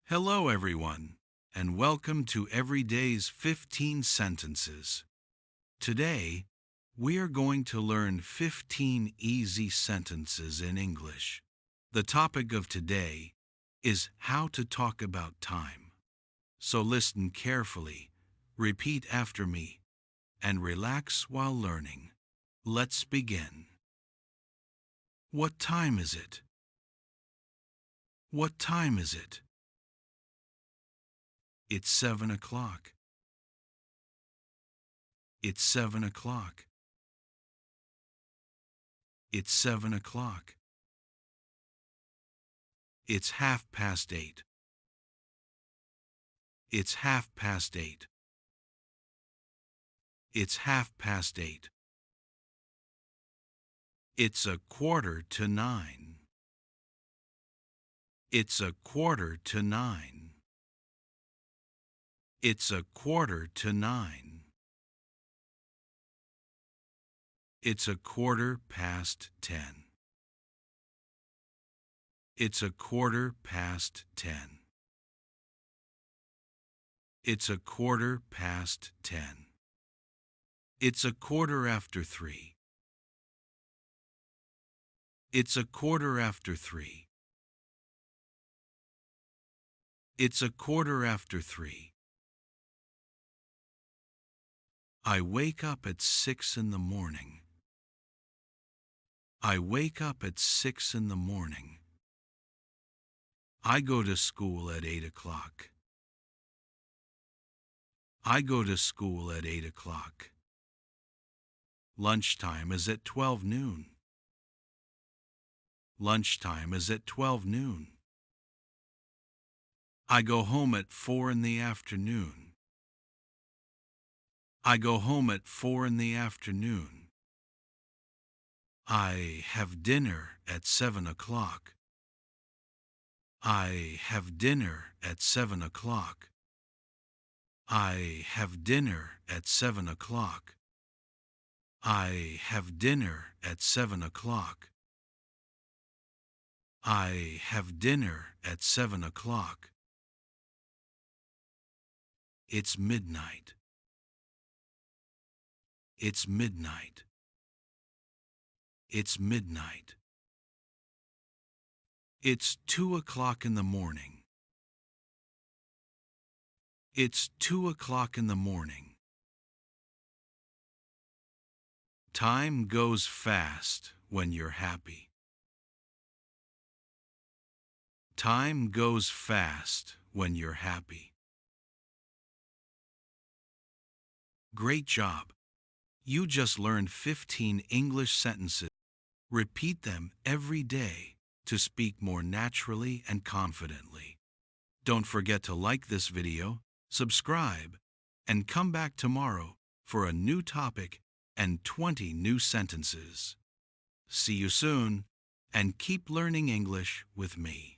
Hello, everyone, and welcome to Everyday's 15 Sentences. Today, we are going to learn 15 easy sentences in English. The topic of today is how to talk about time. So listen carefully, repeat after me, and relax while learning. Let's begin. What time is it? What time is it? It's 7 o'clock. It's 7 o'clock. It's 7 o'clock. It's 8:30. It's 8:30. It's 8:30. It's 8:45. It's 8:45. It's 8:45. It's 10:15. It's 10:15. It's 10:15. It's 3:15. It's 3:15. It's 3:15. I wake up at 6 in the morning. I wake up at 6 in the morning. I go to school at 8 o'clock. I go to school at 8 o'clock. Lunchtime is at 12 noon. Lunchtime is at 12 noon. I go home at 4 in the afternoon. I go home at 4 in the afternoon. I have dinner at 7 o'clock. I have dinner at 7 o'clock. I have dinner at 7 o'clock. I have dinner at 7 o'clock. I have dinner at 7 o'clock. It's midnight. It's midnight. It's midnight. It's 2 o'clock in the morning. It's 2 o'clock in the morning. Time goes fast when you're happy. Time goes fast when you're happy. Great job! You just learned 15 English sentences. Repeat them every day to speak more naturally and confidently. Don't forget to like this video, subscribe, and come back tomorrow for a new topic and 20 new sentences. See you soon, and keep learning English with me.